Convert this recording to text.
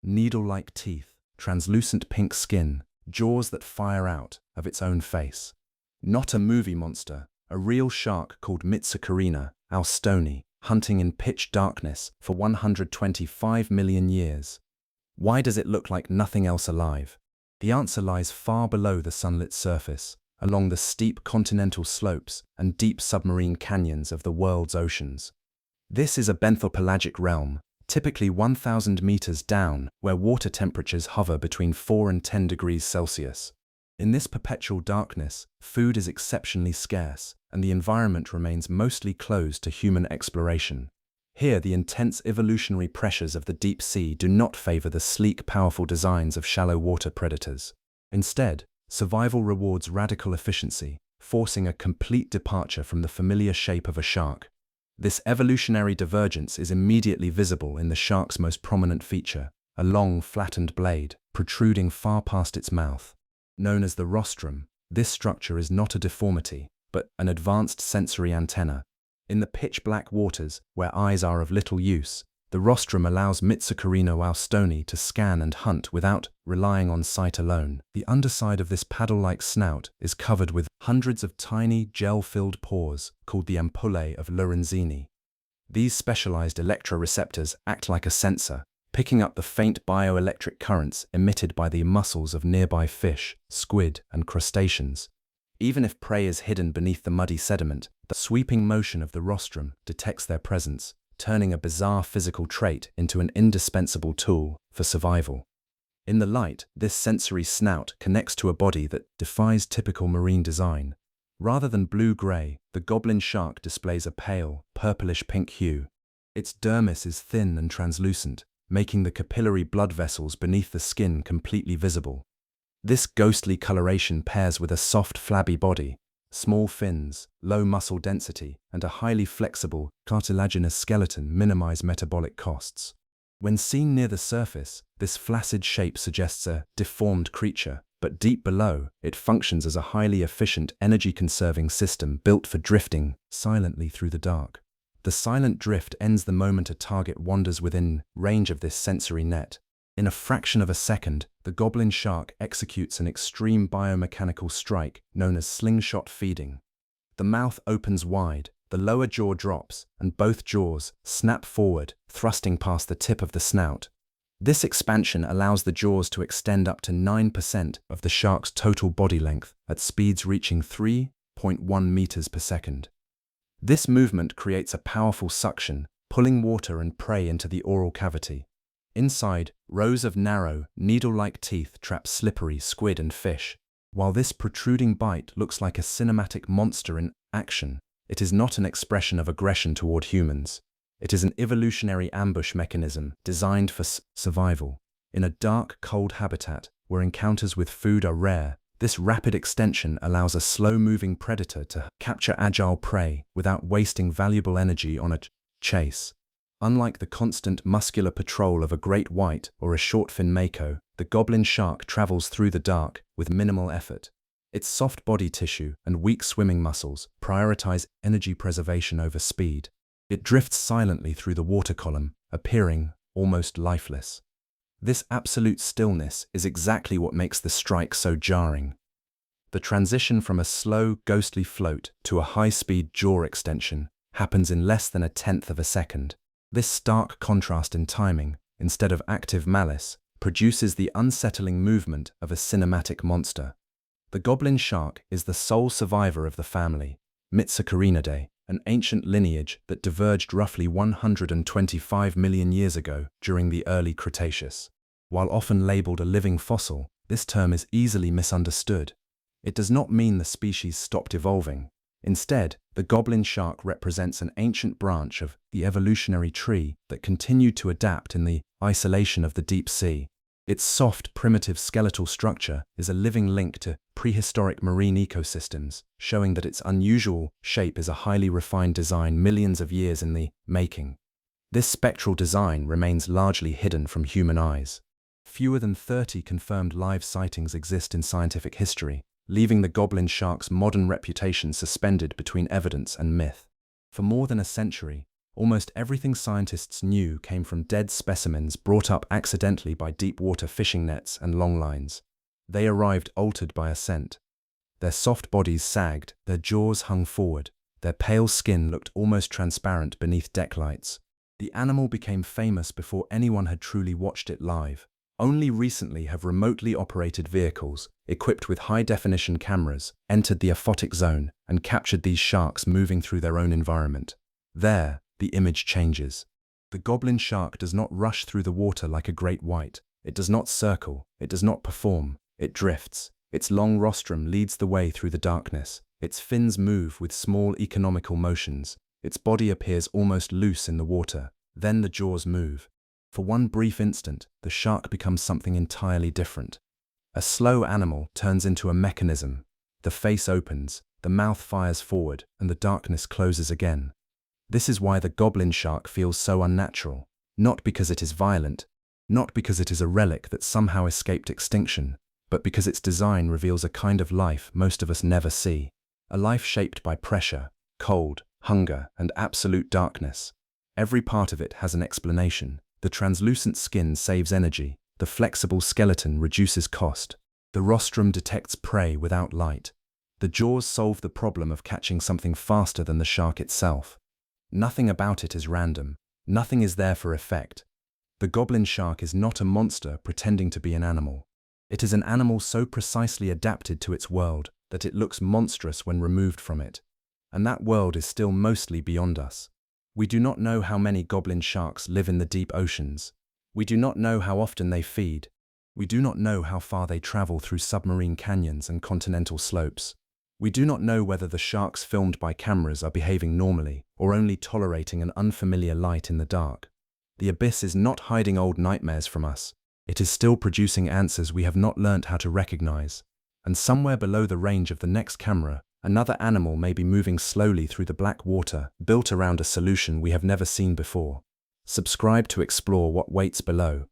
needle-like teeth, translucent pink skin, jaws that fire out of its own face. Not a movie monster, a real shark called Mitsukurina, owstoni, hunting in pitch darkness for 125 million years. Why does it look like nothing else alive? The answer lies far below the sunlit surface, along the steep continental slopes and deep submarine canyons of the world's oceans. This is a benthopelagic realm, typically 1,000 meters down, where water temperatures hover between 4 and 10 degrees Celsius. In this perpetual darkness, food is exceptionally scarce, and the environment remains mostly closed to human exploration. Here, the intense evolutionary pressures of the deep sea do not favor the sleek, powerful designs of shallow water predators. Instead, survival rewards radical efficiency, forcing a complete departure from the familiar shape of a shark. This evolutionary divergence is immediately visible in the shark's most prominent feature, a long, flattened blade, protruding far past its mouth. Known as the rostrum, this structure is not a deformity, but an advanced sensory antenna. In the pitch-black waters, where eyes are of little use, the rostrum allows Mitsukurina owstoni to scan and hunt without relying on sight alone. The underside of this paddle-like snout is covered with hundreds of tiny, gel-filled pores called the ampullae of Lorenzini. These specialized electroreceptors act like a sensor, picking up the faint bioelectric currents emitted by the muscles of nearby fish, squid, and crustaceans. Even if prey is hidden beneath the muddy sediment, the sweeping motion of the rostrum detects their presence, turning a bizarre physical trait into an indispensable tool for survival. In the light, this sensory snout connects to a body that defies typical marine design. Rather than blue-gray, the goblin shark displays a pale, purplish-pink hue. Its dermis is thin and translucent, making the capillary blood vessels beneath the skin completely visible. This ghostly coloration pairs with a soft, flabby body, small fins, low muscle density, and a highly flexible, cartilaginous skeleton minimize metabolic costs. When seen near the surface, this flaccid shape suggests a deformed creature, but deep below, it functions as a highly efficient, energy-conserving system built for drifting silently through the dark. The silent drift ends the moment a target wanders within range of this sensory net. In a fraction of a second, the goblin shark executes an extreme biomechanical strike known as slingshot feeding. The mouth opens wide, the lower jaw drops, and both jaws snap forward, thrusting past the tip of the snout. This expansion allows the jaws to extend up to 9% of the shark's total body length at speeds reaching 3.1 meters per second. This movement creates a powerful suction, pulling water and prey into the oral cavity. Inside, rows of narrow, needle-like teeth trap slippery squid and fish. While this protruding bite looks like a cinematic monster in action, it is not an expression of aggression toward humans. It is an evolutionary ambush mechanism designed for survival. In a dark, cold habitat, where encounters with food are rare, this rapid extension allows a slow-moving predator to capture agile prey without wasting valuable energy on a chase. Unlike the constant muscular patrol of a great white or a shortfin mako, the goblin shark travels through the dark with minimal effort. Its soft body tissue and weak swimming muscles prioritize energy preservation over speed. It drifts silently through the water column, appearing almost lifeless. This absolute stillness is exactly what makes the strike so jarring. The transition from a slow, ghostly float to a high-speed jaw extension happens in less than 1/10 of a second. This stark contrast in timing, instead of active malice, produces the unsettling movement of a cinematic monster. The goblin shark is the sole survivor of the family, Mitsukurinidae, an ancient lineage that diverged roughly 125 million years ago during the early Cretaceous. While often labeled a living fossil, this term is easily misunderstood. It does not mean the species stopped evolving. Instead, the goblin shark represents an ancient branch of the evolutionary tree that continued to adapt in the isolation of the deep sea. Its soft, primitive skeletal structure is a living link to prehistoric marine ecosystems, showing that its unusual shape is a highly refined design millions of years in the making. This spectral design remains largely hidden from human eyes. Fewer than 30 confirmed live sightings exist in scientific history, leaving the goblin shark's modern reputation suspended between evidence and myth. For more than a century, Almost everything scientists knew came from dead specimens brought up accidentally by deep-water fishing nets and long lines. They arrived altered by a scent. Their soft bodies sagged, their jaws hung forward, their pale skin looked almost transparent beneath deck lights. The animal became famous before anyone had truly watched it live. Only recently have remotely operated vehicles, equipped with high-definition cameras, entered the aphotic zone and captured these sharks moving through their own environment. There, the image changes. The goblin shark does not rush through the water like a great white. It does not circle, it does not perform, it drifts. Its long rostrum leads the way through the darkness. Its fins move with small economical motions. Its body appears almost loose in the water. Then the jaws move. For one brief instant, the shark becomes something entirely different. A slow animal turns into a mechanism. The face opens, the mouth fires forward, and the darkness closes again. This is why the goblin shark feels so unnatural. Not because it is violent, not because it is a relic that somehow escaped extinction, but because its design reveals a kind of life most of us never see. A life shaped by pressure, cold, hunger, and absolute darkness. Every part of it has an explanation. The translucent skin saves energy, the flexible skeleton reduces cost, the rostrum detects prey without light. The jaws solve the problem of catching something faster than the shark itself. Nothing about it is random, nothing is there for effect. The goblin shark is not a monster pretending to be an animal. It is an animal so precisely adapted to its world that it looks monstrous when removed from it. And that world is still mostly beyond us. We do not know how many goblin sharks live in the deep oceans. We do not know how often they feed. We do not know how far they travel through submarine canyons and continental slopes. We do not know whether the sharks filmed by cameras are behaving normally or only tolerating an unfamiliar light in the dark. The abyss is not hiding old nightmares from us. It is still producing answers we have not learnt how to recognize. And somewhere below the range of the next camera, another animal may be moving slowly through the black water, built around a solution we have never seen before. Subscribe to explore what waits below.